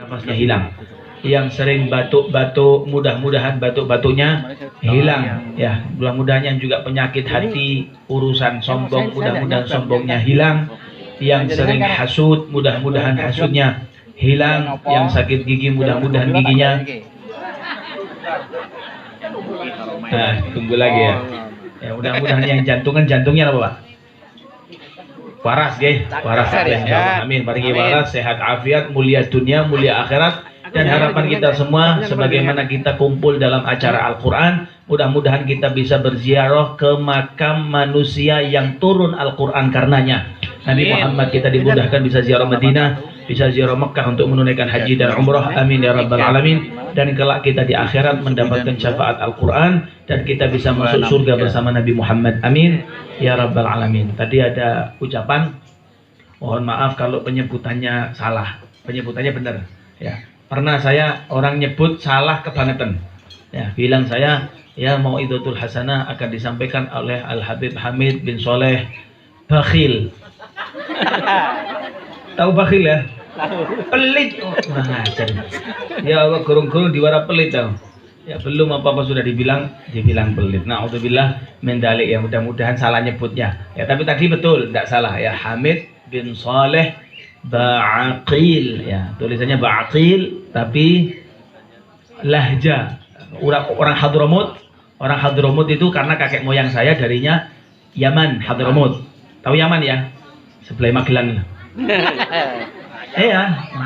nafasnya hilang. Yang sering batuk-batuk, mudah-mudahan batuk-batuknya hilang. Ya, mudah-mudahan yang juga penyakit hati, urusan sombong, mudah-mudahan sombongnya hilang. Yang sering hasud, mudah-mudahan hasudnya hilang. Yang sakit gigi, mudah-mudahan giginya. Nah, tunggu lagi ya. Ya, mudah-mudahan yang jantungnya apa, Pak? Waras, waras. Amin. Bagi waras, sehat, afiat, mulia dunia, mulia akhirat. Dan harapan kita semua, sebagaimana kita kumpul dalam acara Al-Quran, mudah-mudahan kita bisa berziarah ke makam manusia yang turun Al-Quran karenanya. Nabi Muhammad kita dimudahkan bisa ziarah Madinah, bisa ziarah Mekah untuk menunaikan haji dan umrah. Amin ya rabbal alamin. Dan kelak kita di akhirat mendapatkan syafaat Al-Quran dan kita bisa masuk surga bersama Nabi Muhammad. Amin ya rabbal alamin. Tadi ada ucapan, mohon maaf kalau penyebutannya salah. Penyebutannya benar. Ya. Pernah saya orang nyebut salah kebangetan. Ya, bilang saya ya Mau'izatul Hasanah akan disampaikan oleh Al-Habib Hamid bin Soleh Bakhil. Tahu Bakhil ya? Pelit. Ngajar. Ya Allah, gurung-gurung diwara pelit tahu. Ya belum apa-apa sudah dibilang pelit. Na'udzubillah min dzalik, ya mudah-mudahan salah nyebutnya. Ya tapi tadi betul, tidak salah ya, Hamid bin Soleh Ba'aqil, ya tulisannya Ba'aqil tapi lahja orang Hadramut itu karena kakek moyang saya darinya Yaman, Hadramut. Tahu Yaman ya? Sebelah Magelang. Iya,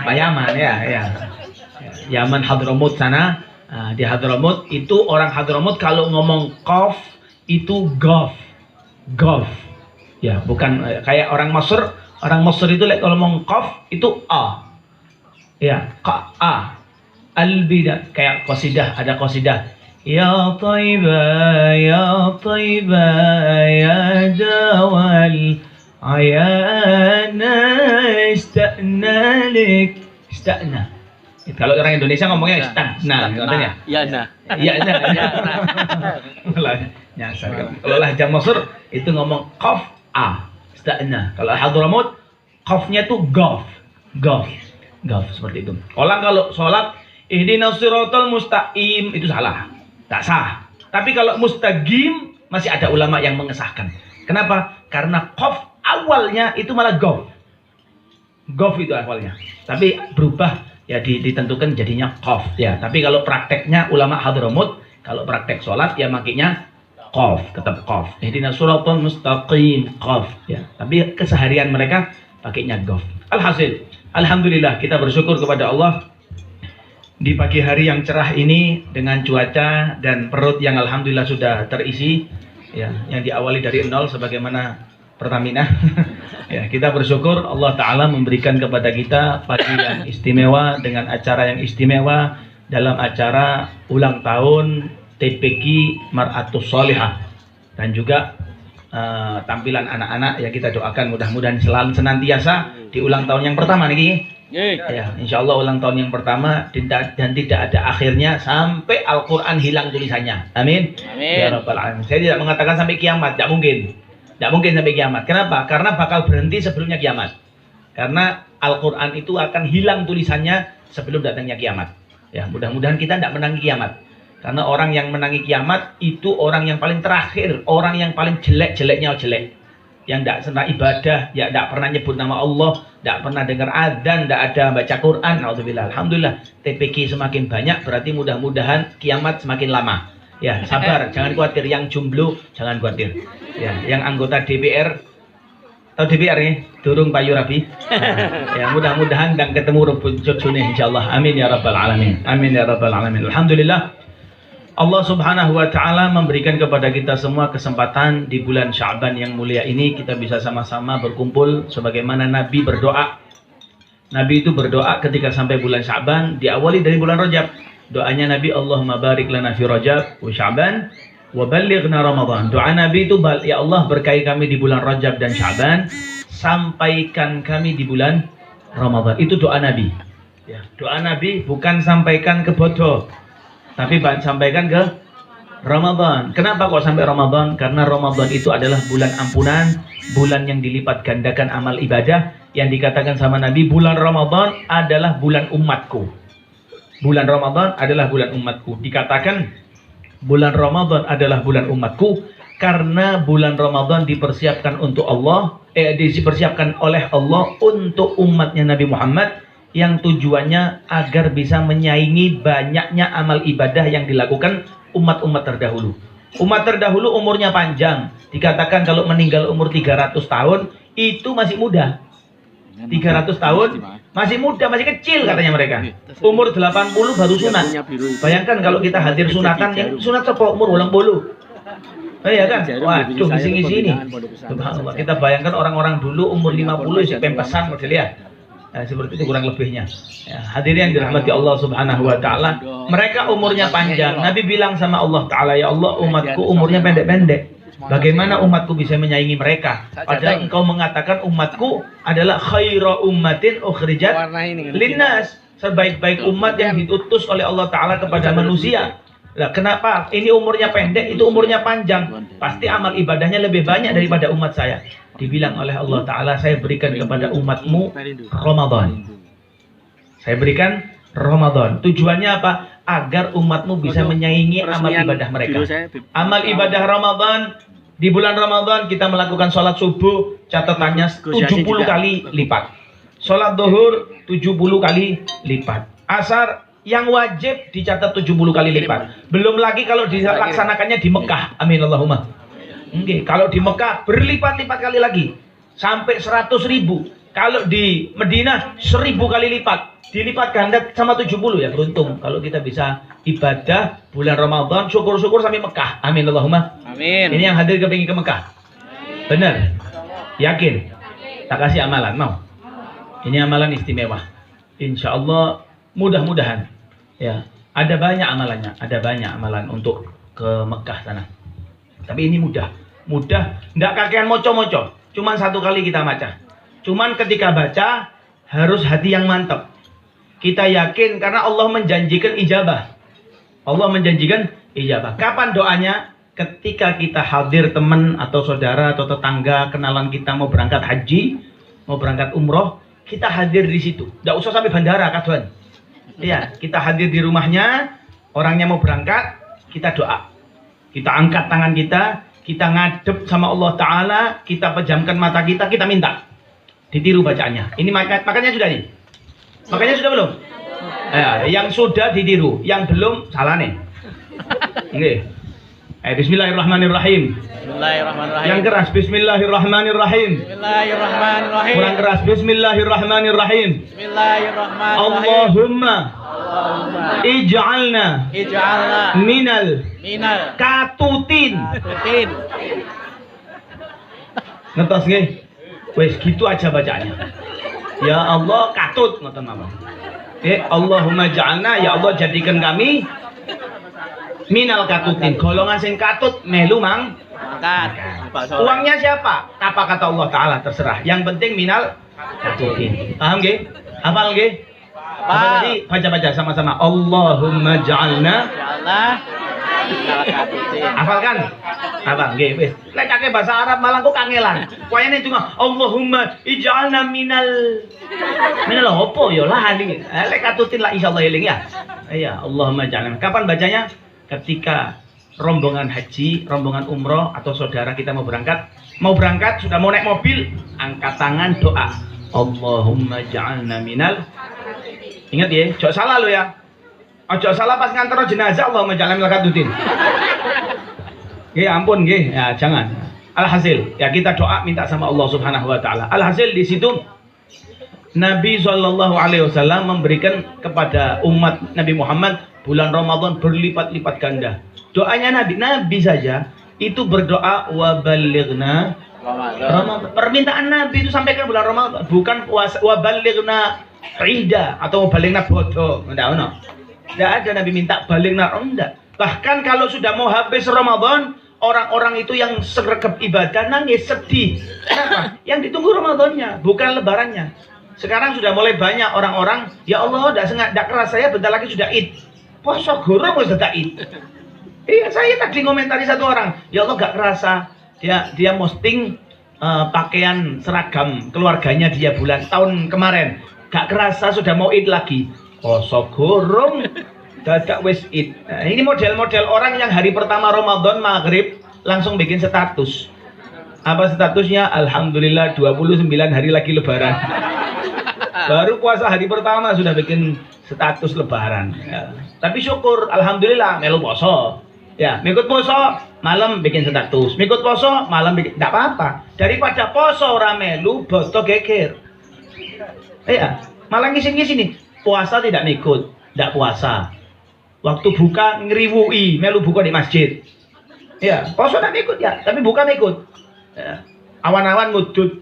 Pak Yaman ya. Yaman Hadramut sana. Nah, di Hadramut itu orang Hadramut kalau ngomong qaf itu gof. Ya, bukan kayak orang Mesir. Orang Mesir itu kalau ngomong qaf itu a. Ya, a. Al-bidah kayak qasidah, ada qasidah. Ya Taibah, ya Taibah, ya Dawal ayana ista'na lik. Ista'na. Kalau orang Indonesia ngomongnya ista'na, katanya. Ya nah. Kalau lahjah Mesir itu ngomong qaf a. Ista'na. Kalau Hadramut qafnya tuh gof seperti itu. Orang kalau sholat ihdinas siratal mustaqim itu salah, tak sah. Tapi kalau mustaqim masih ada ulama yang mengesahkan. Kenapa? Karena qaf awalnya itu malah gof itu awalnya. Tapi berubah ya ditentukan jadinya qaf ya. Tapi kalau prakteknya ulama Hadramut kalau praktek sholat ya makanya qaf, tetap qaf. Ihdinas siratal mustaqim qaf ya. Tapi keseharian mereka pakainya qaf. Alhasil, alhamdulillah kita bersyukur kepada Allah di pagi hari yang cerah ini dengan cuaca dan perut yang alhamdulillah sudah terisi ya, yang diawali dari nol sebagaimana Pertamina. Ya, kita bersyukur Allah taala memberikan kepada kita pagi yang istimewa dengan acara yang istimewa dalam acara ulang tahun TPQ Mar'atus Sholihah dan juga tampilan anak-anak ya, kita doakan mudah-mudahan selalu senantiasa di ulang tahun yang pertama nih ya, insya Allah ulang tahun yang pertama dan tidak ada akhirnya sampai Al-Quran hilang tulisannya. Amin. Ya Rabbal Alamin. Saya tidak mengatakan sampai kiamat, tidak mungkin sampai kiamat. Kenapa? Karena bakal berhenti sebelumnya kiamat. Karena Al-Quran itu akan hilang tulisannya sebelum datangnya kiamat. Ya, mudah-mudahan kita tidak menangi kiamat. Karena orang yang menangi kiamat itu orang yang paling terakhir, orang yang paling jelek-jeleknya jelek. Yang tidak senang ibadah, ya tidak pernah nyebut nama Allah, tidak pernah dengar adzan, tidak ada baca Quran. Alhamdulillah. Alhamdulillah TPQ semakin banyak, berarti mudah-mudahan kiamat semakin lama. Ya, sabar, jangan khawatir. Yang jomblo jangan khawatir. Ya, yang anggota DPR, tahu DPR ya? Durung Payu Rabi. Ya, mudah-mudahan dan ketemu rebut jodone insyaallah. Amin ya rabbal alamin. Amin ya rabbal alamin. Alhamdulillah. Allah Subhanahu wa taala memberikan kepada kita semua kesempatan di bulan Sya'ban yang mulia ini kita bisa sama-sama berkumpul sebagaimana Nabi berdoa. Nabi itu berdoa ketika sampai bulan Sya'ban, diawali dari bulan Rajab. Doanya Nabi, Allahumma barik lana fi Rajab wa Sya'ban wa ballighna Ramadan. Doa Nabi itu, ya Allah berkahi kami di bulan Rajab dan Sya'ban, sampaikan kami di bulan Ramadan. Itu doa Nabi. Ya, doa Nabi bukan sampaikan ke bodoh, tapi sampaikan ke Ramadan. Kenapa kok sampai Ramadan? Karena Ramadan itu adalah bulan ampunan, bulan yang dilipat gandakan amal ibadah, yang dikatakan sama Nabi, bulan Ramadan adalah bulan umatku. Bulan Ramadan adalah bulan umatku. Dikatakan bulan Ramadan adalah bulan umatku karena bulan Ramadan dipersiapkan untuk Allah, dipersiapkan oleh Allah untuk umatnya Nabi Muhammad, yang tujuannya agar bisa menyaingi banyaknya amal ibadah yang dilakukan umat-umat terdahulu. Umat terdahulu umurnya panjang. Dikatakan kalau meninggal umur 300 tahun itu masih muda. 300 tahun masih muda, masih kecil katanya mereka. Umur 80 baru sunat. Bayangkan kalau kita hadir sunatan, yang sunat sepo umur 80. Iya kan? Waduh, di sini. Subhanallah. Kita bayangkan orang-orang dulu umur 50 isi pempesan model ya. Nah, seperti itu kurang lebihnya. Ya, hadirin yang dirahmati Allah Subhanahu wa taala, mereka umurnya panjang. Nabi bilang sama Allah taala, "Ya Allah, umatku umurnya pendek-pendek. Bagaimana umatku bisa menyaingi mereka? Padahal engkau mengatakan umatku adalah khairu ummatin ukhrijat linnas, sebaik-baik umat yang diutus oleh Allah taala kepada manusia. Lah kenapa ini umurnya pendek, itu umurnya panjang? Pasti amal ibadahnya lebih banyak daripada umat saya." Dibilang oleh Allah taala, "Saya berikan kepada umatmu Ramadan." Saya berikan Ramadan. Tujuannya apa? Agar umatmu bisa menyaingi amal ibadah mereka. Amal ibadah Ramadan, di bulan Ramadan kita melakukan sholat subuh, catatannya 70 kali lipat. Sholat duhur 70 kali lipat. Asar yang wajib dicatat 70 kali lipat. Belum lagi kalau dilaksanakannya di Mekah. Amin Allahumma. Oke, kalau di Mekah berlipat-lipat kali lagi sampai 100.000. Kalau di Madinah 1000 kali lipat, dilipat ganda sama 70 ya. Beruntung kalau kita bisa ibadah bulan Ramadan, syukur-syukur sampai Mekah. Amin Allahumma. Amin. Ini yang hadir kepingin ke Mekah. Benar? Yakin? Tak kasih amalan, mau? Ini amalan istimewa. Insya Allah mudah-mudahan ya. Ada banyak amalannya, ada banyak amalan untuk ke Mekah sana. Tapi ini mudah, nggak kakean moco-moco. Cuman 1 kali kita baca. Cuman ketika baca harus hati yang mantap. Kita yakin karena Allah menjanjikan ijabah. Allah menjanjikan ijabah. Kapan doanya? Ketika kita hadir teman atau saudara atau tetangga kenalan kita mau berangkat haji, mau berangkat umroh, kita hadir di situ. Nggak usah sampai bandara, kaduan. Iya, kita hadir di rumahnya, orangnya mau berangkat, kita doa. Kita angkat tangan kita ngadep sama Allah Ta'ala, kita pejamkan mata kita minta. Ditiru bacaannya. Ini makanya sudah nih. Makanya sudah belum? Yang sudah ditiru, yang belum salah nih. Oke. Bismillahirrahmanirrahim. Bismillahirrahmanirrahim. Yang keras, Bismillahirrahmanirrahim. Bismillahirrahmanirrahim. Kurang keras, Bismillahirrahmanirrahim. Bismillahirrahmanirrahim. Allahumma ij'alna minal katutin. Ngetos nggih? Wes gitu aja bacaannya. Ya Allah katut ngoten mawon. Allahumma ja'alna, ya Allah jadikan kami minal katutin, golongan sing katut melu mang. Uangnya siapa? Apa kata Allah Ta'ala terserah. Yang penting minal katutin. Paham nggih? Hafal nggih? Apa tadi? Baca-baca sama-sama. Allahumma ja'alna. Hafalkan? Hafal nggih wis. Lek kake bahasa Arab malah kok kangelan. Wayane cuma Allahumma ij'alna minal opo ya lah ini. Lek katutin lah insyaallah eling ya. Iya, Allahumma ja'alna. Kapan bacanya? Ketika rombongan haji, rombongan umroh atau saudara kita mau berangkat, sudah mau naik mobil, angkat tangan doa. Allahumma ja'alna minal. Ingat ya, jangan salah lo ya. Ojo salah pas nganter jenazah Allahumma ja'alna minal katutin. Nggih ampun nggih, ya jangan. Alhasil, ya kita doa minta sama Allah Subhanahu wa taala. Alhasil di situ Nabi Shallallahu alaihi wasallam memberikan kepada umat Nabi Muhammad bulan Ramadan berlipat-lipat ganda. Doanya Nabi saja itu berdoa wa balighna Ramadan. Permintaan Nabi itu sampaikan bulan Ramadan, bukan wa balighna Ida atau balighna bodo. Enggak ada Nabi minta balighna enggak. Bahkan kalau sudah mau habis Ramadan, orang-orang itu yang sergap ibadah nangis sedih. Kenapa? Yang ditunggu Ramadannya, bukan lebarannya. Sekarang sudah mulai banyak orang-orang, ya Allah, enggak keras saya bentar lagi sudah Id. Poso gurung wis dadak Id. Iya, saya tadi ngomentari satu orang, ya Allah gak kerasa dia posting pakaian seragam keluarganya dia bulan tahun kemarin. Gak kerasa sudah mau Id lagi. Poso gorong dadak wis Id. Nah, ini model-model orang yang hari pertama Ramadan maghrib langsung bikin status. Apa statusnya? Alhamdulillah 29 hari lagi lebaran. Baru puasa hari pertama sudah bikin status lebaran. Ya. Tapi syukur, alhamdulillah melu poso. Ya, mengikut poso malam bikin status. Mengikut poso malam bikin, enggak apa-apa. Daripada poso ora melu boto geger. Iya, malah ngisi-ngisi nih. Puasa tidak ngikut, enggak puasa. Waktu buka ngriwui, melu buka di masjid. Iya, poso enggak ngikut ya, tapi buka ngikut. Ya. Awan-awan ngudut.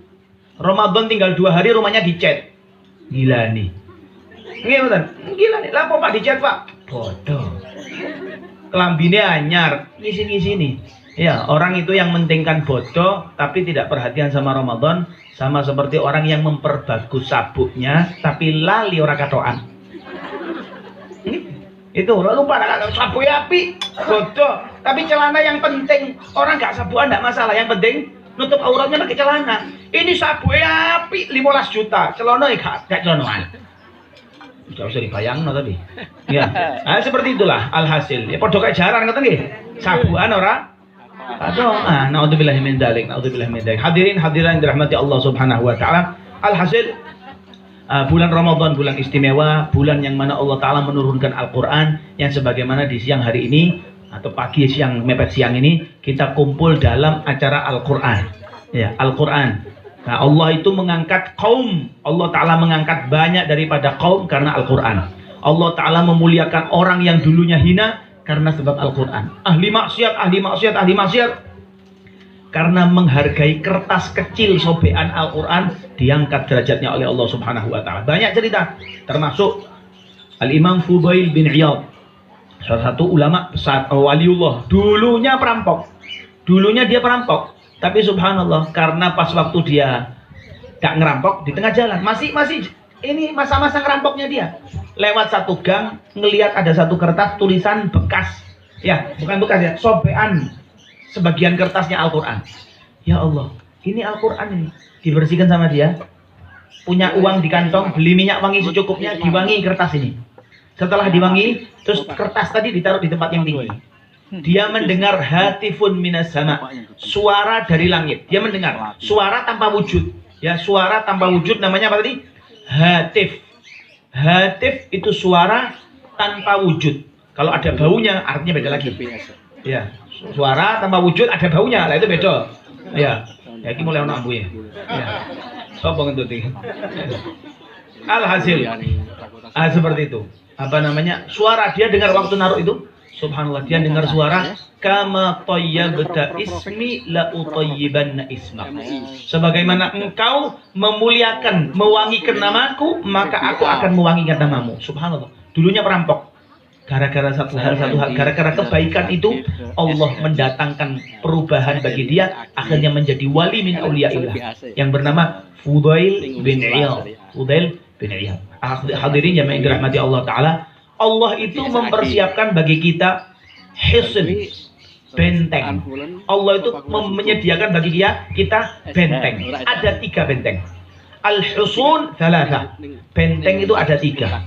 Ramadan tinggal 2 hari rumahnya dicet. Gila nih. Gila nih. Lah kok Pak dicet, Pak? Bodoh. Kelambine anyar, ngisi-ngisi nih. Ya, orang itu yang mentingkan bodoh tapi tidak perhatian sama Ramadan, sama seperti orang yang memperbagus sabuknya tapi lali ora katokan. Itu lupa sabuk api, bodoh. Tapi celana yang penting, orang gak sabukan enggak masalah, yang penting nutup auratnya pakai celana. Ini sabuk api 15 juta, celana gak celanoan. Gak usah dibayang no tadi. Ya, nah, seperti itulah alhasil. Ya podo kayak jaran ngoten nggih. Sabukan ora? Aduh, naudzubillah min dzalik, naudzubillah min dzalik. Hadirin hadirat yang dirahmati Allah Subhanahu wa taala. Alhasil bulan Ramadan bulan istimewa, bulan yang mana Allah taala menurunkan Al-Qur'an yang sebagaimana di siang hari ini atau pagi siang mepet siang ini kita kumpul dalam acara Al-Qur'an. Ya, Al-Qur'an. Nah, Allah itu mengangkat kaum, Allah Ta'ala mengangkat banyak daripada kaum karena Al-Quran. Allah Ta'ala memuliakan orang yang dulunya hina karena sebab Al-Quran. Ahli maksiat, ahli maksiat, ahli maksiat. Karena menghargai kertas kecil sobekan Al-Quran, diangkat derajatnya oleh Allah Subhanahu Wa Ta'ala. Banyak cerita, termasuk Al-Imam Fudail bin Iyad, salah satu ulama besar, waliullah. Dulunya perampok, dulunya dia perampok. Tapi subhanallah, karena pas waktu dia gak ngerampok di tengah jalan, masih ini masa-masa ngerampoknya dia. Lewat satu gang, ngelihat ada satu kertas tulisan bekas, ya bukan bekas ya, sobekan sebagian kertasnya Al-Quran. Ya Allah, ini Al-Quran ini dibersihkan sama dia. Punya uang di kantong, beli minyak wangi secukupnya, diwangi kertas ini. Setelah diwangi, terus kertas tadi ditaruh di tempat yang tinggi. Dia mendengar hatifun minas sama, suara dari langit. Dia mendengar suara tanpa wujud. Ya, suara tanpa wujud namanya apa tadi? Hatif. Hatif itu suara tanpa wujud. Kalau ada baunya artinya beda lagi. Ya, suara tanpa wujud ada baunya, lah itu beda. Ya, ya ini mulai ono ambuye. Ya. Sopo ngentuti. Alhasil seperti itu. Apa namanya? Suara dia dengar waktu naruh itu. Subhanallah, dia dengar suara kama tayyabta ismi la utayyibanna ismak. Sebagaimana engkau memuliakan, mewangikan namaku, maka aku akan mewangikan namamu. Subhanallah. Dulunya perampok. Gara-gara satu hal, gara-gara kebaikan itu Allah mendatangkan perubahan bagi dia, akhirnya menjadi wali min auliyaillah yang bernama Fudail bin Iyad. Fudail bin Iyad. Hadirin yang dirahmati Allah Taala, Allah itu mempersiapkan bagi kita hisn, benteng. Allah itu menyediakan bagi kita benteng. Ada 3 benteng. Al-husun thalatha. Benteng itu ada 3.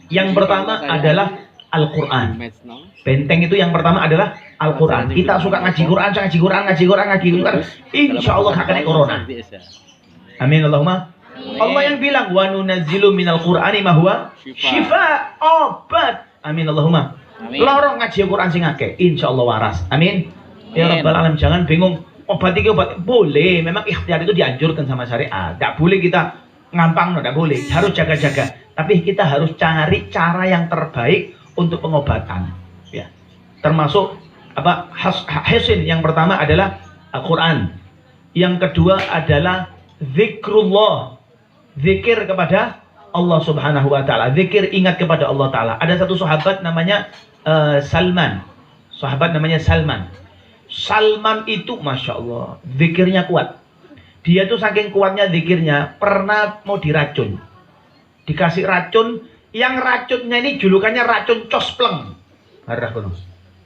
Yang pertama adalah Al-Quran. Benteng itu yang pertama adalah Al-Quran. Kita suka ngaji Quran. Insya Allah akan kena corona. Amin Allahumma. Allah yang bilang wa nunazzilu minal Qur'ani ma huwa syifa, obat. Amin Allahumma. Lorong ngaji Quran sing akeh, insyaallah waras. Amin. Ya rabbal alamin. Jangan bingung, obat iki obat. Boleh, memang ikhtiar itu dianjurkan sama syariat. Enggak boleh kita ngampang, enggak boleh. Harus jaga-jaga. Tapi kita harus cari cara yang terbaik untuk pengobatan. Ya. Termasuk apa? Hasin yang pertama adalah Al-Qur'an. Yang kedua adalah zikrullah. Zikir kepada Allah Subhanahu wa taala. Zikir ingat kepada Allah taala. Ada satu sahabat namanya Salman. Sahabat namanya Salman. Salman itu Masya Allah, zikirnya kuat. Dia tuh saking kuatnya zikirnya, pernah mau diracun. Dikasih racun, yang racunnya ini julukannya racun cospleng.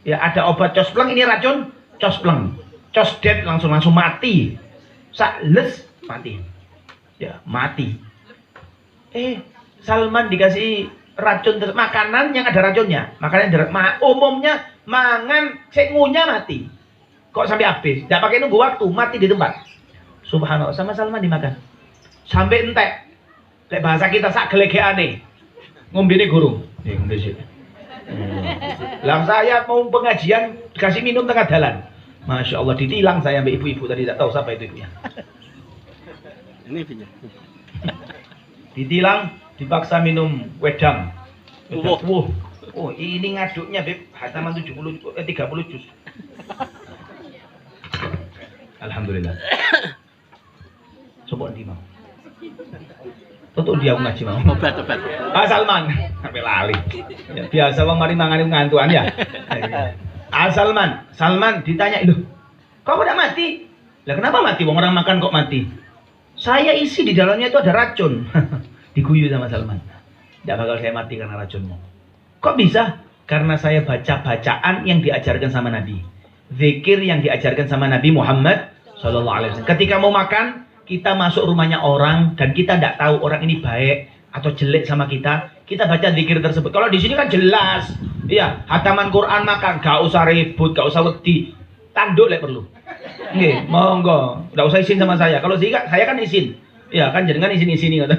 Ya, ada obat cospleng, ini racun cospleng. Cosdet langsung mati. Sakles mati. Ya, mati. Salman dikasih racun makanan yang ada racunnya. Makanan yang umumnya mangan sik ngunyah mati. Kok sampai habis? Tidak pakai nunggu waktu, mati di tempat. Subhanallah, sama Salman dimakan. Sampai entek. Lek bahasa kita sak gelegekane. Ngombene gurung. Ngombe sik. Lah saya mau pengajian dikasih minum tengah jalan. Masya Allah ditilang saya sampai ibu-ibu tadi, tidak tahu siapa itu ibunya. Ini ibunya. Ditilang, dipaksa minum wedang. Oh, ini ngaduknya Beb, hataman 30 juz. Alhamdulillah. Coba di mau. Tutuk dia ngaji mau. Obat. Salman, sampai lali. Ya, biasa wong mari mangan ngantuan ya. Salman ditanya, "Loh, kok udah mati?" Lah kenapa mati? Wong orang makan kok mati? Saya isi di dalamnya itu ada racun. Diguyu sama Salman. Tidak bakal saya mati karena racunmu. Kok bisa? Karena saya baca bacaan yang diajarkan sama Nabi. Zikir yang diajarkan sama Nabi Muhammad SAW. Ketika mau makan, kita masuk rumahnya orang dan kita tidak tahu orang ini baik atau jelek sama kita. Kita baca zikir tersebut. Kalau di sini kan jelas. Iya, hataman Quran makan, gak usah ribut, gak usah wedi. Tanduk lek perlu. Nggih, monggo. Enggak usah izin sama saya. Kalau saya kan izin. Iya, kan jenengan izin-izini ngoten.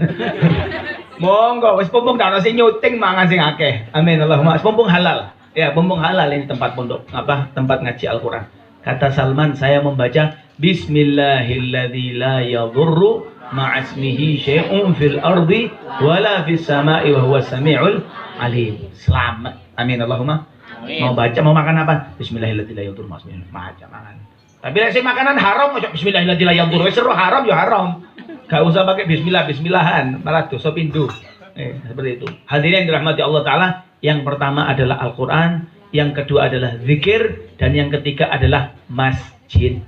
Monggo, wis pumpung dak ono sing nyuting mangan sing akeh. Amin Allahumma. Pumpung halal. Ya, pumpung halal ini tempat pondok tempat ngaji Al-Qur'an. Kata Salman, saya membaca Bismillahilladzi la yadhurru ma'asmihi syai'un fil ardi wala fis sama'i wa huwas samiul alim. Selamat. Amin Allahumma. Amin. Mau baca mau makan apa? Bismillahilladzi la yadhurru ma'asmihi. Makan. Tapi lek makanan haram ojo bismillahilladzi la yadhurru. Wis seru haram ya haram. Gak usah pakai bismillahan, malah dosa pintu. Seperti itu. Hadirin yang dirahmati Allah Ta'ala, yang pertama adalah Al-Quran, yang kedua adalah zikir, dan yang ketiga adalah masjid.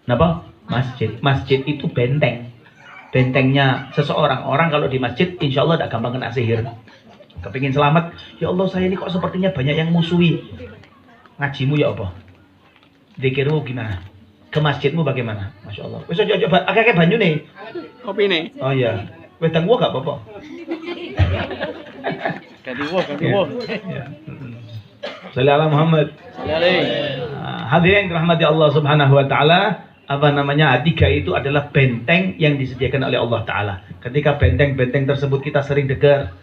Kenapa? Masjid. Masjid itu benteng. Bentengnya seseorang. Orang kalau di masjid, insya Allah tidak gampang kena sihir. Kepingin selamat, ya Allah saya ini kok sepertinya banyak yang musuhi. Ngajimu ya apa? Zikirmu gimana? Ke masjidmu bagaimana? Masya Allah. Wis coba akeh banyu nih. Kopi nih. Oh iya. Wedang gua gak apa-apa. Ganti wo. Ya. Sallallahu alaihi Muhammad. Hadirin rahmati Allah Subhanahu wa taala, tiga itu adalah benteng yang disediakan oleh Allah Taala. Ketika benteng-benteng tersebut kita sering dekat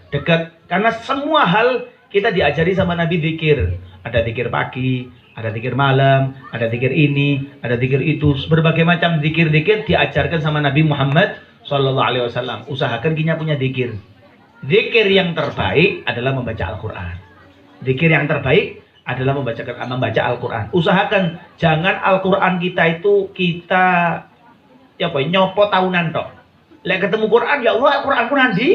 karena semua hal kita diajari sama Nabi zikir. Ada zikir pagi, ada zikir malam, ada zikir ini, ada zikir itu, berbagai macam zikir-zikir diajarkan sama Nabi Muhammad SAW. Usahakan kita punya zikir. Zikir yang terbaik adalah membaca Al-Quran. Zikir yang terbaik adalah membaca Al-Quran. Usahakan jangan Al-Quran kita itu nyopo tahunan tok. Lek ketemu Quran ya Allah Al-Quran nanti.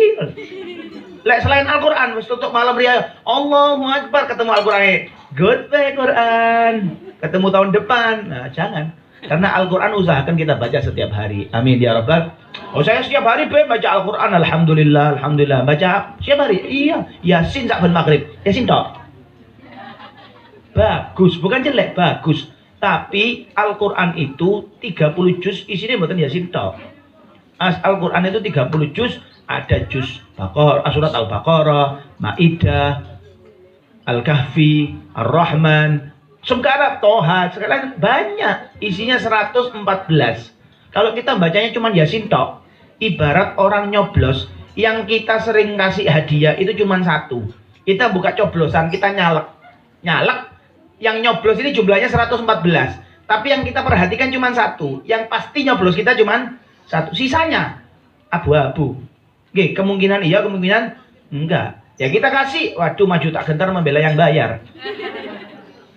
Lek selain Al-Quran wis tutup malam ria Allahu Akbar ketemu Al-Quran. Goodbye Quran. Ketemu tahun depan. Nah, jangan. Karena Al-Quran usahakan kita baca setiap hari. Amin ya Rabbal. Oh saya setiap hari baca Al-Quran. Alhamdulillah. Baca setiap hari. Iya. Yasin saben maghrib. Yasin tok. Bagus. Bukan jelek. Bagus. Tapi Al-Quran itu 30 juz isinya bukan Yasin tok. Al-Quran itu 30 juz. Ada juz surat Al-Baqarah, Maidah, Al-Kahfi, Ar-Rahman, sekarang Toha, sekarang banyak. Isinya 114. Kalau kita bacanya cuma Yasin tok, ibarat orang nyoblos yang kita sering kasih hadiah itu cuma satu. Kita buka coblosan, kita nyalek. Yang nyoblos ini jumlahnya 114. Tapi yang kita perhatikan cuma satu. Yang pasti nyoblos kita cuma satu. Sisanya abu-abu. Oke, kemungkinan iya, kemungkinan enggak. Ya kita kasih, waduh maju tak gentar membela yang bayar.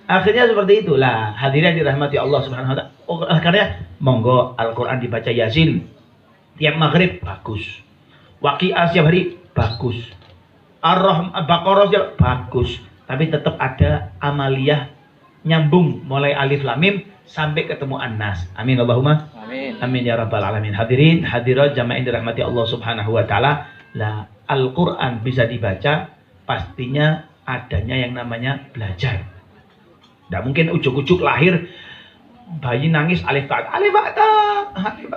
Akhirnya seperti itulah. Hadirin dirahmati Allah Subhanahu wa taala. Karena monggo Al-Qur'an dibaca Yasin tiap maghrib bagus. Waqiah setiap hari bagus. Baqarah bagus. Tapi tetap ada amaliyah nyambung mulai alif lam mim sampai ketemu An-Nas. Amin Allahumma. Amin. Amin ya rabbal alamin. Hadirin, hadirat jamaah yang dirahmati Allah Subhanahu wa taala. Lah Al-Qur'an bisa dibaca pastinya adanya yang namanya belajar. Tidak mungkin ujuk-ujuk lahir bayi nangis alif ba ta,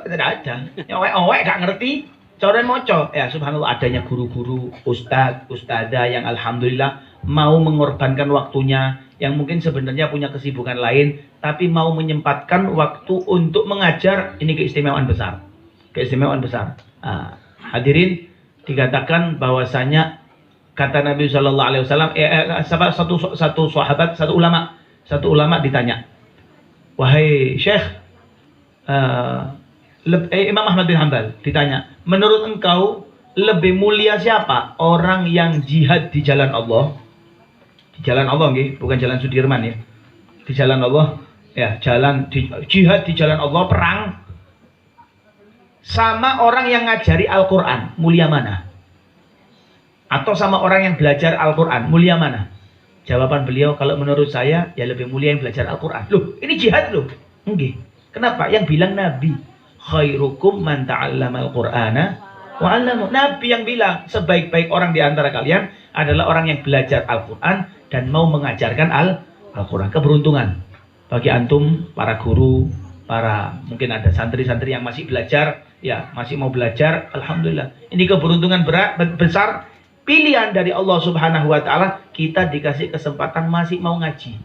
tidak ada. Yang owek gak ngerti, coren moco. Ya subhanallah, adanya guru-guru, ustadzah yang alhamdulillah mau mengorbankan waktunya, yang mungkin sebenarnya punya kesibukan lain, tapi mau menyempatkan waktu untuk mengajar. Ini keistimewaan besar. Keistimewaan besar. Hadirin, dikatakan bahwasanya kata Nabi Shallallahu Alaihi Wasallam, satu sahabat, satu ulama ditanya, wahai Syekh, Imam Ahmad bin Hanbal ditanya, menurut engkau lebih mulia siapa? Orang yang jihad di jalan Allah, di jalan Allah, bukan jalan Sudirman ya, di jalan Allah, ya jihad di jalan Allah, perang, sama orang yang ngajari Al-Quran, mulia mana? Atau sama orang yang belajar Al-Quran, mulia mana? Jawaban beliau, kalau menurut saya, ya lebih mulia yang belajar Al-Quran. Loh, ini jihad loh. Enggak. Kenapa? Yang bilang Nabi, khairukum man ta'allama al-Qur'ana wa 'allama. Nabi yang bilang, sebaik-baik orang di antara kalian adalah orang yang belajar Al-Quran dan mau mengajarkan Al-Quran. Keberuntungan bagi antum, para guru, para mungkin ada santri-santri yang masih belajar, ya masih mau belajar, alhamdulillah. Ini keberuntungan besar. Pilihan dari Allah Subhanahu wa Ta'ala, kita dikasih kesempatan masih mau ngaji.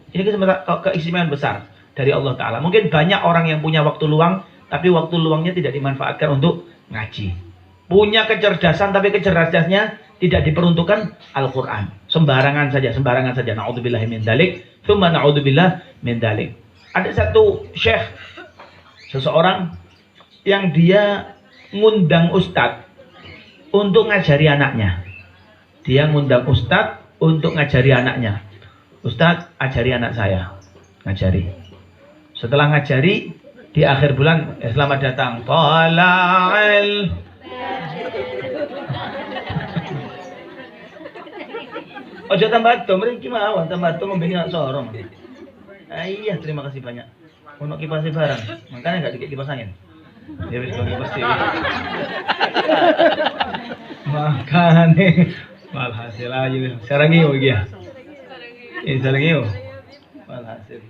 Ini kesempatan, keistimewaan besar dari Allah Ta'ala. Mungkin banyak orang yang punya waktu luang, tapi waktu luangnya tidak dimanfaatkan untuk ngaji. Punya kecerdasan, tapi kecerdasannya tidak diperuntukkan Al-Quran. Sembarangan saja. Na'udzubillah min dalik, tsumma na'udzubillah min dalik. Ada satu syekh, seseorang yang dia ngundang ustadz untuk ngajari anaknya. Dia ngundang ustadz untuk ngajari anaknya. Ustadz, ajari anak saya. Ngajari. Setelah ngajari, di akhir bulan, selamat datang. Tala'al. Ojo tambah itu, mereka mau tambah itu membengi sorong. Iya, terima kasih banyak. Untuk kipasnya barang, makanya nggak dikit kipas angin. Ya wis kok kipas dhewe. Makane walhasil aja sarang iyo iki ya. Sarang iyo. Walhasil.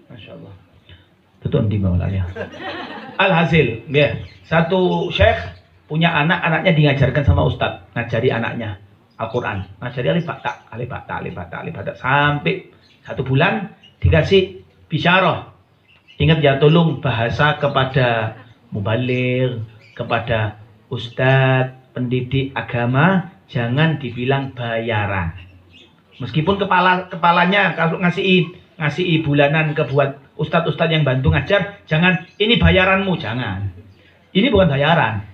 Masya Allah. Betul di bawah ya. Alhasil, ya. Satu syekh punya anak, anaknya diajarkan sama ustadz, ngajari anaknya Al-Quran, ngajari alif ba ta sampai 1 bulan dikasih bisyarah. Ingat ya, tolong bahasa kepada mubaligh, kepada ustadz, pendidik agama, jangan dibilang bayaran. Meskipun kepalanya kalau ngasih bulanan ke buat ustadz-ustadz yang bantu ngajar, jangan ini bayaranmu, jangan. Ini bukan bayaran.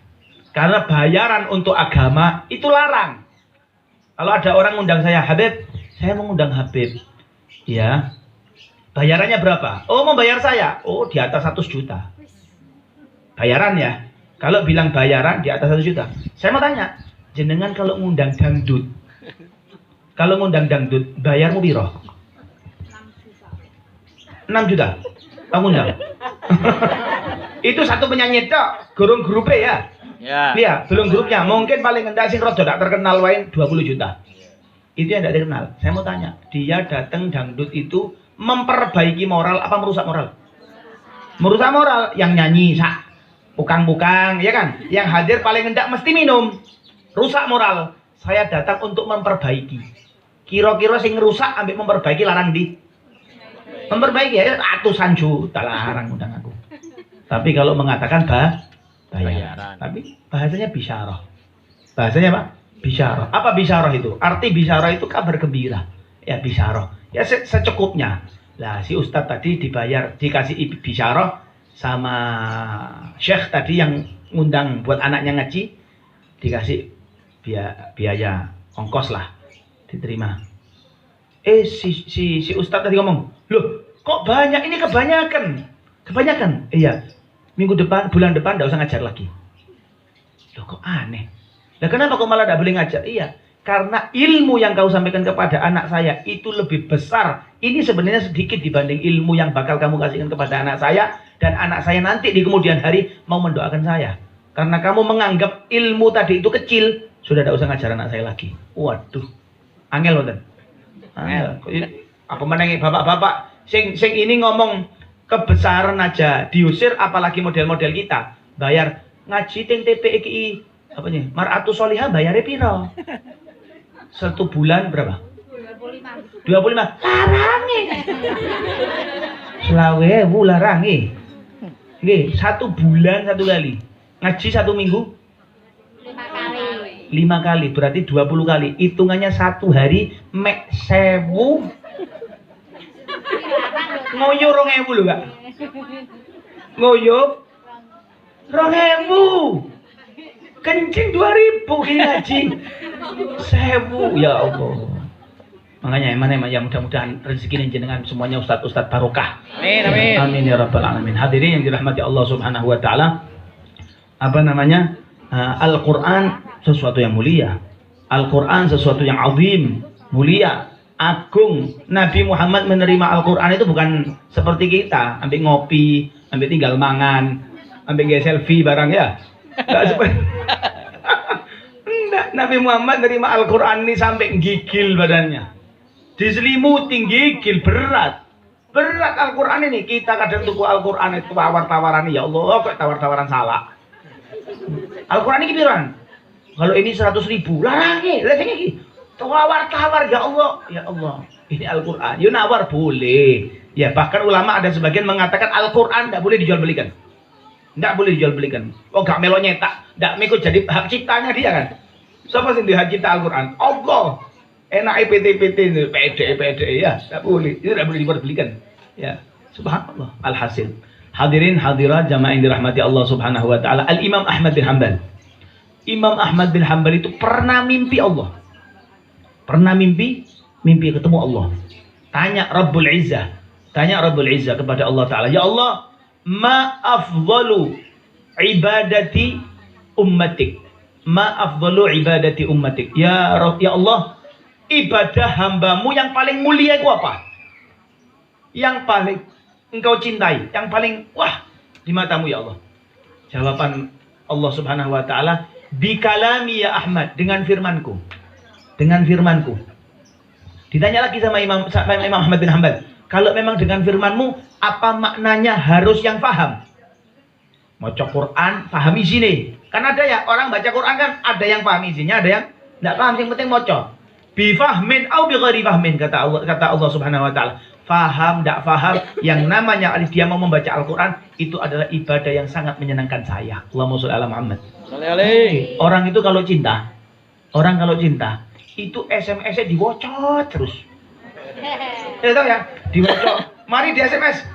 Karena bayaran untuk agama itu larang. Kalau ada orang ngundang saya, Habib, saya mau ngundang Habib. Ya. Bayarannya berapa? Oh, mau bayar saya. Oh, di atas 100 juta. Bayaran ya. Kalau bilang bayaran di atas 1 juta. Saya mau tanya, jenengan kalau ngundang dangdut. Kalau ngundang dangdut, bayarmu piro? 6 juta. Kamu ngundang. Itu satu penyanyi tok, gurung grupnya ya. Ya. Iya, belum grupnya. Mungkin paling rendah sing rada tak terkenal wae 20 juta. Itu yang tidak dikenal. Saya mau tanya, dia datang dangdut itu memperbaiki moral apa merusak moral? Merusak moral. Yang nyanyi sak bukang-bukang, ya kan? Yang hadir paling rendah mesti minum. Rusak moral. Saya datang untuk memperbaiki. Kira-kira sing ngerusak ambek memperbaiki larang di. Memperbaiki ya ratusan juta larang undang aku. Tapi kalau mengatakan bayaran. Tapi bahasanya bisyarah. Bahasanya apa? Bisyarah. Apa bisyarah itu? Arti bisyarah itu kabar gembira. Ya bisyarah. Ya secukupnya. Lah si ustadz tadi dibayar, dikasih bisyarah sama syekh tadi yang ngundang buat anaknya ngaji, dikasih biaya ongkos lah, diterima. Si ustadz tadi ngomong, loh kok banyak, ini kebanyakan. Iya. Minggu depan, bulan depan tidak usah ngajar lagi. Loh kok aneh. Nah kenapa kok malah tidak boleh ngajar? Iya, karena ilmu yang kau sampaikan kepada anak saya itu lebih besar. Ini sebenarnya sedikit dibanding ilmu yang bakal kamu kasihkan kepada anak saya. Dan anak saya nanti di kemudian hari mau mendoakan saya. Karena kamu menganggap ilmu tadi itu kecil, sudah tidak usah ngajar anak saya lagi. Waduh, angel loh. Apa menangi bapak-bapak sing ini ngomong kebesaran aja diusir, apalagi model-model kita bayar ngaji ting TP iki apa nih Mar'atu Solihah bayarnya piro? 1 bulan berapa? 25 larangi selawe larangi nggih 1 bulan 1 kali ngaji 1 minggu 5 kali berarti 20 kali hitungannya 1 hari mek 1000 ngoyo 2000 lho Kak ngoyo 2000 kencing 2000 ini ngaji 1000 ya Allah. Makanya emang ya mudah-mudahan rezeki jenengan semuanya ustaz-ustaz barokah. Amin amin. Amin ya rabbal alamin. Hadirin yang dirahmati Allah Subhanahu wa taala. Apa namanya? Al-Qur'an sesuatu yang mulia. Al-Qur'an sesuatu yang azim, mulia, agung. Nabi Muhammad menerima Al-Qur'an itu bukan seperti kita, ambil ngopi, ambil tinggal mangan, ambil gaya selfie barang ya. Enggak seperti enggak, Nabi Muhammad menerima Al-Qur'an ini sampai gigil badannya. Diselimuti gigil berat. Berat Al-Qur'an ini. Kita kadang tuku Al-Qur'an itu tawar-tawaran ya Allah, kok tawar-tawaran salah. Al-Qur'an ini piran? Kalau ini 100.000, larangi. Lah sing iki tawar-tawar ya Allah. Ya Allah, ini Al-Qur'an. Yo nawar boleh. Ya, bahkan ulama ada sebagian mengatakan Al-Qur'an tidak boleh dijual belikan. Tidak boleh dijual belikan. Oh, gak melo nyetak, tidak mengikut jadi hak ciptanya dia kan. Siapa sih hak cipta Al-Qur'an? Allah. Enak PT ya, tidak boleh. Itu tidak boleh dijual belikan. Ya, subhanallah. Alhasil. Hadirin hadirat jamaah yang dirahmati Allah Subhanahu wa taala. Al-Imam Ahmad bin Hanbal. Imam Ahmad bin Hanbal itu pernah mimpi Allah. Pernah mimpi ketemu Allah. Tanya Rabbul Izzah kepada Allah taala, "Ya Allah, ma afdalu ibadati ummatik, ma afdalu ibadati ummatik, ya Allah, ibadah hambamu yang paling mulia itu apa, yang paling engkau cintai, yang paling wah di matamu ya Allah?" Jawaban Allah Subhanahu wa taala, bi kalami ya Ahmad, dengan firmanku. Ditanya lagi sama Imam Ahmad bin Hanbal, kalau memang dengan firmanmu, apa maknanya harus yang paham? Maca Quran, paham isinya. Kan ada ya, orang baca Quran kan ada yang paham isinya, ada yang tidak paham, yang penting maca. Bi fahmin au bi ghairi fahmin, kata Allah Subhanahu wa taala. Faham, tidak paham, yang namanya dia mau membaca Al-Quran, itu adalah ibadah yang sangat menyenangkan saya. Allahumma sholli ala Muhammad. Orang itu kalau cinta, itu SMS-nya diwocot terus. Ya tahu ya, diwocot. Mari di SMS.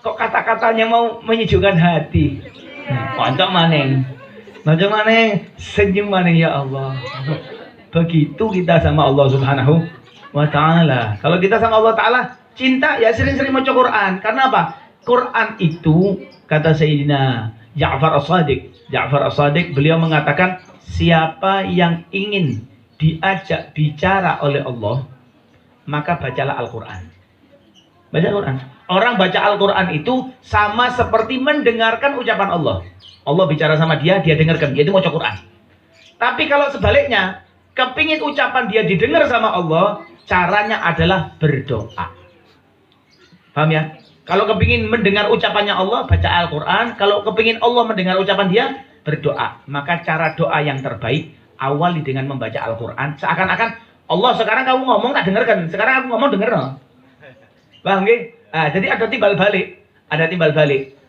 Kok kata-katanya mau menyejukkan hati. Pancak maneng, senyum maneng ya Allah. Begitu kita sama Allah Subhanahu wa taala. Kalau kita sama Allah taala cinta, ya sering-sering baca Quran. Karena apa? Quran itu kata Sayyidina Ja'far As-Shadiq, beliau mengatakan, siapa yang ingin diajak bicara oleh Allah, maka bacalah Al-Quran. Baca Al-Quran. Orang baca Al-Quran itu sama seperti mendengarkan ucapan Allah. Allah bicara sama dia dengarkan, yaitu baca Quran. Tapi kalau sebaliknya, kepingin ucapan dia didengar sama Allah, caranya adalah berdoa. Paham ya? Kalau kepingin mendengar ucapannya Allah, baca Al-Quran. Kalau kepingin Allah mendengar ucapan dia, berdoa. Maka cara doa yang terbaik, awali dengan membaca Al-Quran. Seakan-akan Allah sekarang kamu ngomong tak dengarkan, sekarang aku ngomong denger no. Paham ya? Nah, jadi ada timbal balik.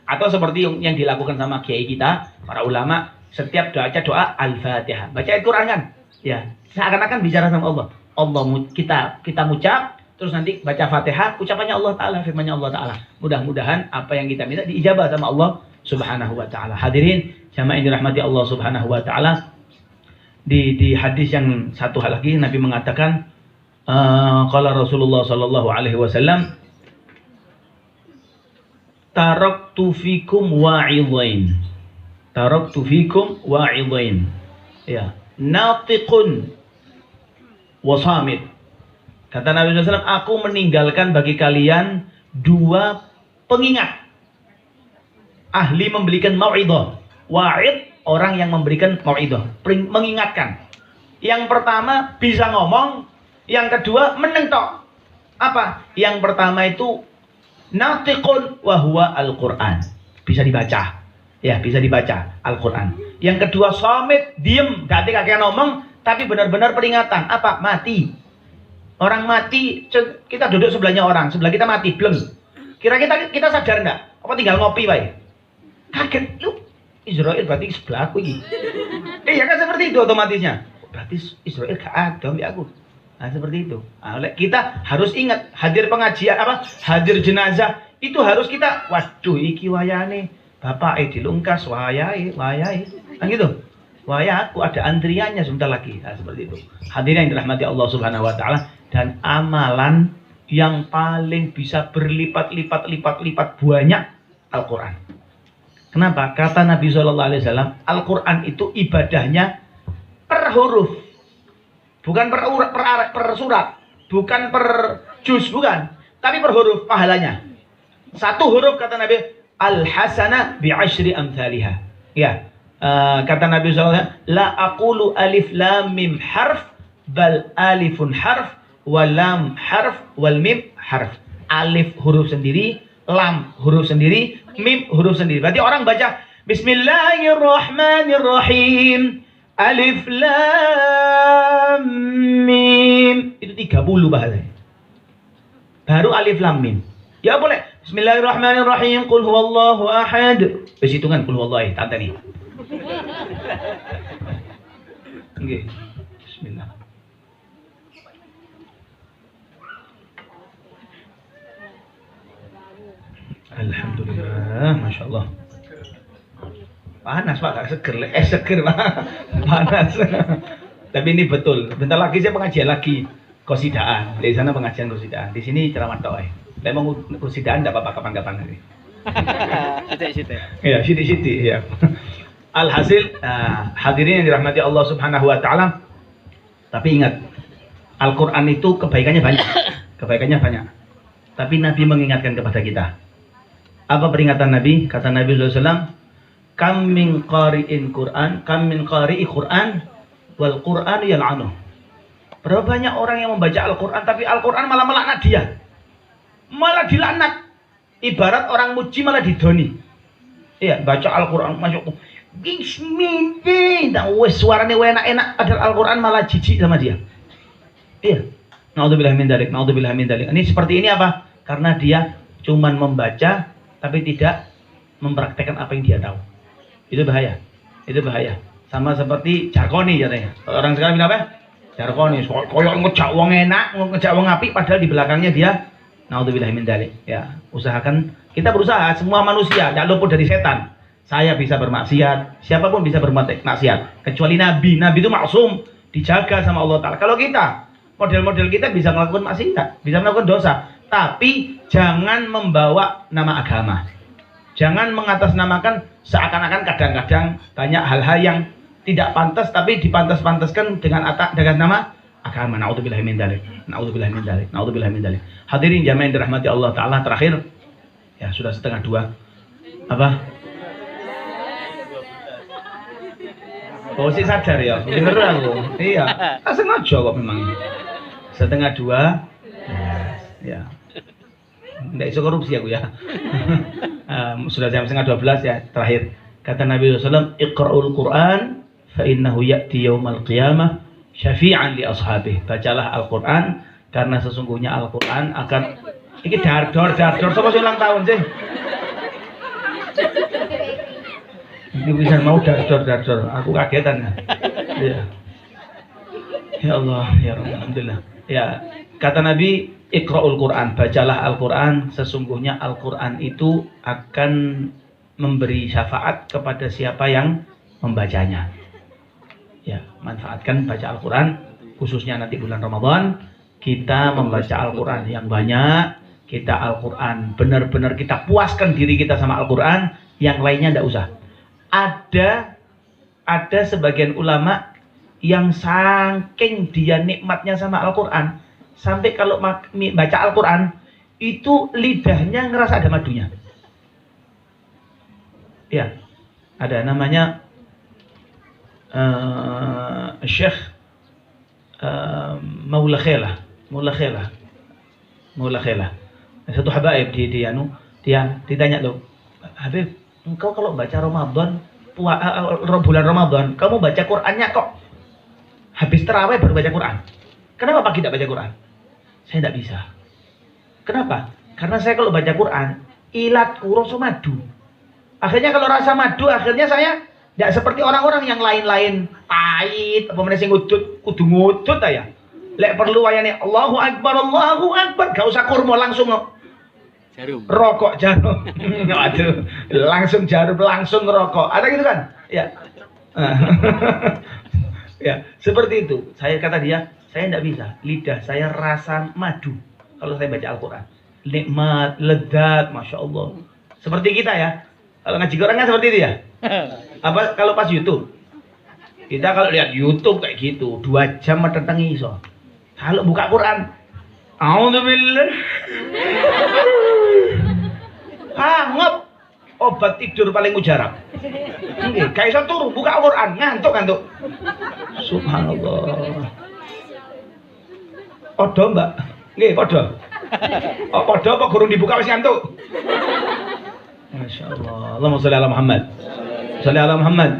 Atau seperti yang dilakukan sama kiai kita, para ulama, setiap doa Al-Fatihah. Baca Al-Quran kan? Ya, seakan-akan bicara sama Allah. Kita ngucap, terus nanti baca Fatihah, ucapannya Allah Ta'ala, firmannya Allah Ta'ala. Mudah-mudahan apa yang kita minta diijabah sama Allah Subhanahu wa Ta'ala. Hadirin, jamaah yang dirahmati Allah Subhanahu wa Ta'ala. Di hadis yang satu hal lagi, Nabi mengatakan, qala Rasulullah sallallahu alaihi wasallam, taraktu fikum wa'idhain. Ya, natiqun wa samit. Kata Nabi SAW, aku meninggalkan bagi kalian 2 pengingat. Ahli memberikan mau'idhah. Wa'id, orang yang memberikan mau'idhah, mengingatkan. Yang pertama bisa ngomong, Yang kedua meneng tok. Apa? Yang pertama itu natiqun wa huwa Al-Qur'an. Bisa dibaca. Ya, bisa dibaca Al-Qur'an. Yang kedua somit, diem, gak kakek ngomong, tapi benar-benar peringatan. Apa? Mati. Orang mati, kita duduk sebelahnya orang, sebelah kita mati, belum. Kira kita sadar enggak? Apa tinggal ngopi baik? Kaget, lu Israel berarti sebelah aku ini. Ya kan seperti itu otomatisnya. Berarti Israel gak ada ambil aku. Nah, seperti itu. Nah, kita harus ingat hadir pengajian apa? Hadir jenazah itu harus kita. Waduh, iki wayane bapak dilungkas wayai. Kan gitu. Wayah aku ada antriannya sebentar lagi. Nah, seperti itu. Hadirin yang dirahmati Allah Subhanahu wa taala, dan amalan yang paling bisa berlipat-lipat banyak Al-Qur'an. Kenapa? Kata Nabi sallallahu alaihi wasallam, Al-Qur'an itu ibadahnya per huruf. Bukan per surat, bukan per juz, bukan. Tapi per huruf pahalanya. Satu huruf kata Nabi, al-hasanah bi'ashri amthaliha. Ya, kata Nabi SAW, la aqulu alif lam mim harf, bal alifun harf, wal lam harf, wal mim harf. Alif huruf sendiri, lam huruf sendiri, mim huruf sendiri. Berarti orang baca Bismillahirrahmanirrahim, alif lam mim, itu 30 bahasanya. Baru alif lam mim. Ya boleh. Bismillahirrahmanirrahim, qul huwallahu ahad. Wis hitungan qul huwallahu ahad, tadi. Oke. Bismillah. Alhamdulillah, Masya Allah. Panas Pak, gak seger. Seger Pak. Panas. Tapi ini betul. Bentar lagi saya pengajian lagi. Kosidaan. Di sana pengajian kosidaan. Di sini ceramah doa. Tapi mau kosidaan tidak apa-apa kapan-kapan nanti. Sitik-sitik. Iya, sitik-sitik. Ya. Alhasil, hadirin yang dirahmati Allah Subhanahu wa taala. Tapi ingat, Al-Qur'an itu kebaikannya banyak. Kebaikannya banyak. Tapi Nabi mengingatkan kepada kita. Apa peringatan Nabi? Kata Nabi SAW, kam min qari'in Qur'an, kam min qari'i Qur'an, wal Qur'an yal'anuh. Berapa banyak orang yang membaca Al-Qur'an, tapi Al-Qur'an malah melaknat dia. Malah dilaknat. Ibarat orang muji malah didoni. Iya, baca Al-Qur'an masuk. Bismillah, wes suaranya enak-enak, padahal Al-Qur'an malah jijik sama dia. Iya. Naudzubillah min dzalik, naudzubillah min dzalik. Ini seperti ini apa? Karena dia cuman membaca tapi tidak mempraktekkan apa yang dia tahu. Itu bahaya. Itu bahaya. Sama seperti jargoni katanya. Orang sekarang bilang apa? Jargoni. Koyok ngejak wong enak, ngejak wong apik, padahal di belakangnya dia naudzubillah min dzalik. Ya, usahakan kita berusaha, semua manusia tidak luput dari setan. Saya bisa bermaksiat, siapapun bisa bermaksiat, kecuali Nabi. Nabi itu maksum, dijaga sama Allah Ta'ala. Kalau kita, model-model kita bisa melakukan maksiat, bisa melakukan dosa, tapi jangan membawa nama agama. Jangan mengatasnamakan seakan-akan kadang-kadang banyak hal-hal yang tidak pantas, tapi dipantas-pantaskan dengan nama agama. Naudzubillah min dzalik. Naudzubillah min dzalik. Naudzubillah min dzalik. Hadirin jamaah yang dirahmati Allah Ta'ala, terakhir, ya sudah 1:30. Apa? Oh, sih sadar ya, bener aku. Iya, sengaja kok memang. 1:30. Ya. Nggak iso korupsi aku ya. Sudah jam 11:30 ya, terakhir. Kata Nabi SAW, Iqra'ul Qur'an fa innahu ya'ti yaumal qiyamah syafi'an li ashabih. Bacalah Al-Qur'an karena sesungguhnya Al-Qur'an akan iki dardor sapa sing ulang tahun sih? Ini bisa mau dardor. Aku kagetan. Ya. Ya Allah, ya Alhamdulillah. Ya, kata Nabi, Iqra'ul Qur'an, bacalah Al-Qur'an, sesungguhnya Al-Qur'an itu akan memberi syafaat kepada siapa yang membacanya. Ya, manfaatkan baca Al-Qur'an, khususnya nanti bulan Ramadan, kita membaca Al-Qur'an yang banyak, kita Al-Qur'an benar-benar kita puaskan diri kita sama Al-Qur'an, yang lainnya tidak usah. Ada sebagian ulama yang saking dia nikmatnya sama Al-Qur'an, sampai kalau baca Al-Quran itu lidahnya ngerasa ada madunya. Ya, ada namanya Syekh Maula Khailah. Satu habaib dia ditanya loh, Habib, engkau kalau baca Ramadan, bulan Ramadan, kamu baca Qur'annya kok habis terawih baru baca Quran. Kenapa pagi tidak baca Quran? Saya tidak bisa. Kenapa? Karena saya kalau baca Quran, ilat rasa madu. Akhirnya kalau rasa madu, akhirnya saya tidak seperti orang-orang yang lain-lain pahit, apa mana sing kudu ngudut ya. Lek perlu wayane Allahu Akbar, gak usah kurma langsung Jarum. Rokok jarum. Aduh, langsung jarum, langsung rokok. Ada gitu kan? Ya. Ya, seperti itu. Saya kata dia, saya tidak bisa. Lidah saya rasa madu kalau saya baca Al-Quran. Nikmat, ledat, Masya Allah. Seperti kita ya. Kalau ngaji Quran kan seperti itu ya. Apa kalau pas YouTube? Kita kalau lihat YouTube kayak gitu, 2 jam metentengi iso. Kalau buka Quran, A'udzubillah. Ngop. Obat tidur paling mujarab. Nggih, gak iso turu, buka Quran, ngantuk. Subhanallah. Podo, Mbak. Nggih, podo. Oh, podo apa gurung dibuka wis ngantuk? Masya Allah. Allahumma sholli ala Muhammad. Sholli ala Muhammad.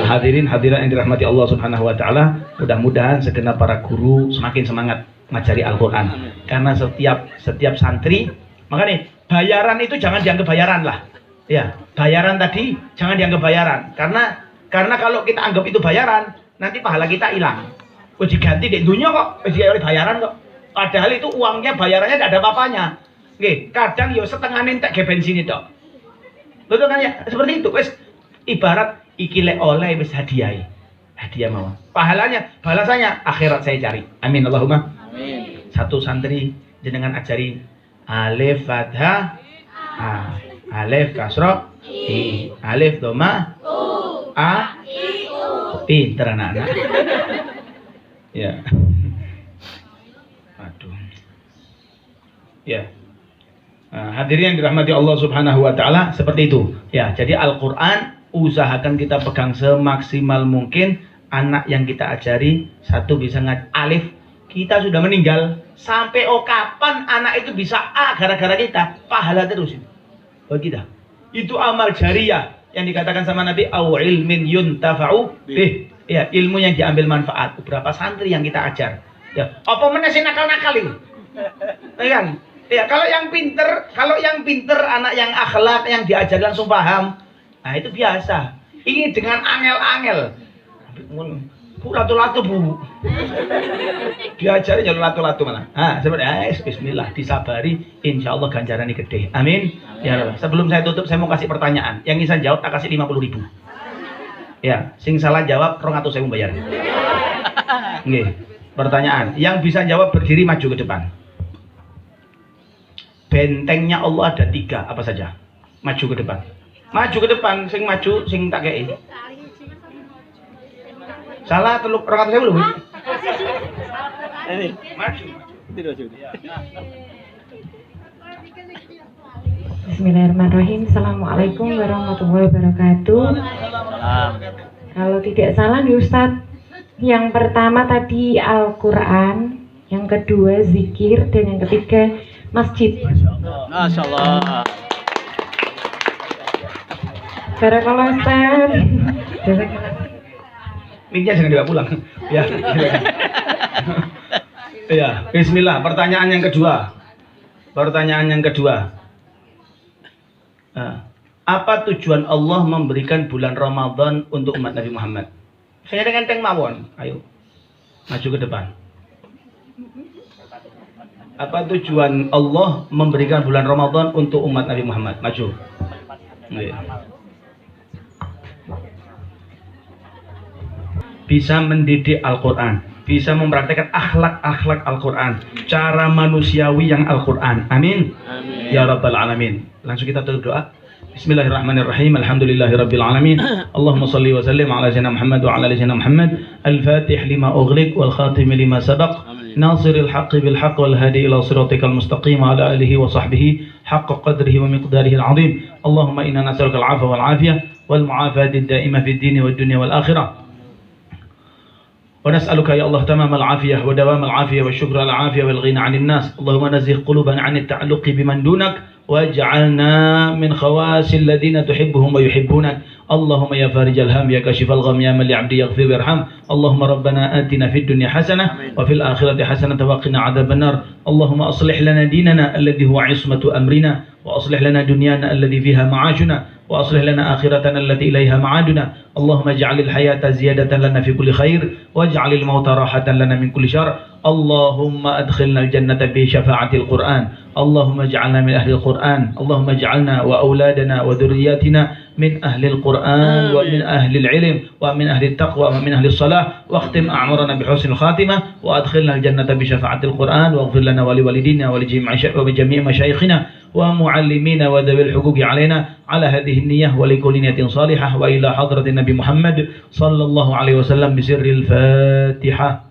Hadirin hadirat yang dirahmati Allah Subhanahu wa taala, mudah-mudahan segenap para guru semakin semangat ngajari Al-Qur'an. Karena setiap santri, makanya bayaran itu jangan dianggap bayaran lah. Ya, bayaran tadi jangan dianggap bayaran. Karena kalau kita anggap itu bayaran, nanti pahala kita hilang. Wis diganti di dunia kok, wis bayaran kok. Padahal itu uangnya bayarannya tidak ada apa-apanya. Nggih, kadang yo setengah entek ge bensin itu. Betul kan ya? Seperti itu. Wis ibarat iki lek oleh wis hadiah mawon. Pahalanya, balasannya akhirat saya cari. Amin Allahumma. Amin. Satu santri jenengan ajari alif fathah, alif kasroh, alif doma, pinter anak-anak. Ya. Aduh. Ya. Hadirin yang dirahmati Allah Subhanahu wa taala, seperti itu. Ya, jadi Al-Qur'an usahakan kita pegang semaksimal mungkin. Anak yang kita ajari satu bisa alif, kita sudah meninggal sampai kapan anak itu bisa A gara-gara kita, pahala terus itu. Bagi kita. Itu amal jariyah yang dikatakan sama Nabi, au ilmin yuntafa'u bih. Ya, ilmu yang diambil manfaat. Beberapa santri yang kita ajar. Ya, apa meneh sing nakal-nakal itu? Ya kan? Ya, kalau yang pinter, anak yang akhlak, yang diajar langsung paham. Nah, itu biasa. Ini dengan angel-angel. Bu latu-latu bu. Diajari jalur latu-latu malah. Seperti bismillah, disabari, insya Allah ganjaran ini gede. Amin. Ya Allah. Sebelum saya tutup, saya mau kasih pertanyaan. Yang bisa jawab tak kasih 50.000. Ya, sing salah jawab 200.000 bayar. Nggih. Pertanyaan, yang bisa jawab berdiri maju ke depan. Bentengnya Allah ada 3, apa saja? Maju ke depan. Maju ke depan, sing maju, sing tak kei. Salah 200.000 belum? Ini. Maju. Bismillahirrahmanirrahim. Assalamualaikum warahmatullahi wabarakatuh. Kalau tidak salah nih Ustadz, yang pertama tadi Al-Quran, yang kedua zikir, dan yang ketiga masjid. Masya Allah. Barakallah Ustadz. Mic-nya jangan dibawa pulang. Ya. Ya, bismillah. Pertanyaan yang kedua. Apa tujuan Allah memberikan bulan Ramadan untuk umat Nabi Muhammad? Saya dengan teng mawon. Ayo. Maju ke depan. Apa tujuan Allah memberikan bulan Ramadan untuk umat Nabi Muhammad? Maju. Bisa mendidik Al-Quran, bisa mempraktekkan akhlak-akhlak Al-Quran, cara manusiawi yang Al-Quran. Amin. Amin. Ya Rabbal Alamin. Langsung kita tutup doa. Bismillahirrahmanirrahim. Alhamdulillahirabbil alamin. Allahumma shalli wa sallim ala sayyidina Muhammad wa ala ali sayyidina Muhammad. Al-Fatih lima ughliq wal khatim lima sabaq. Nasiril haqqi bil haqq wal hadi ila siratikal mustaqim wa ala alihi wa sahbihi haqqa qadrihi wa miqdarihi al-azim. Allahumma inna nas'aluka al-'afwa wal 'afiyah wal mu'afati ad-da'imah fid din wad dunya wal akhirah. ونسألك يا الله تمام العافية ودوام العافية والشكر على العافية والغنى عن الناس. اللهم نزه قلوبنا عن التعلق بمن دونك واجعلنا من خواص الذين تحبهم ويحبونك. اللهم يا فارج الهم يا كاشف الغم يا من لعبدي يغفر ويرحم. اللهم ربنا آتنا في الدنيا حسنة وفي الآخرة حسنة وقنا عذاب النار. اللهم أصلح لنا ديننا الذي هو عصمة أمرنا، وأصلح لنا دنيانا الذي فيها معاشنا، وأصلح لنا آخرتنا التي إليها معادنا. اللهم اجعل الحياة زيادة لنا في كل خير، واجعل الموت راحة لنا من كل شر. اللهم أدخلنا الجنة بشفاعة القرآن. اللهم اجعلنا من أهل القرآن. اللهم اجعلنا وأولادنا وذرياتنا من أهل القرآن ومن أهل العلم ومن أهل التقوى ومن أهل الصلاة. واختم أعمارنا بحسن الخاتمة، وأدخلنا الجنة بشفاعة القرآن. واغفر لنا ولوالدينا ولجميع مشايخنا ومعلمينا وذوي الحقوق علينا على هذه النية ولكل نية صالحة. وإلى حضرة النبي محمد صلى الله عليه وسلم بسر الفاتحة.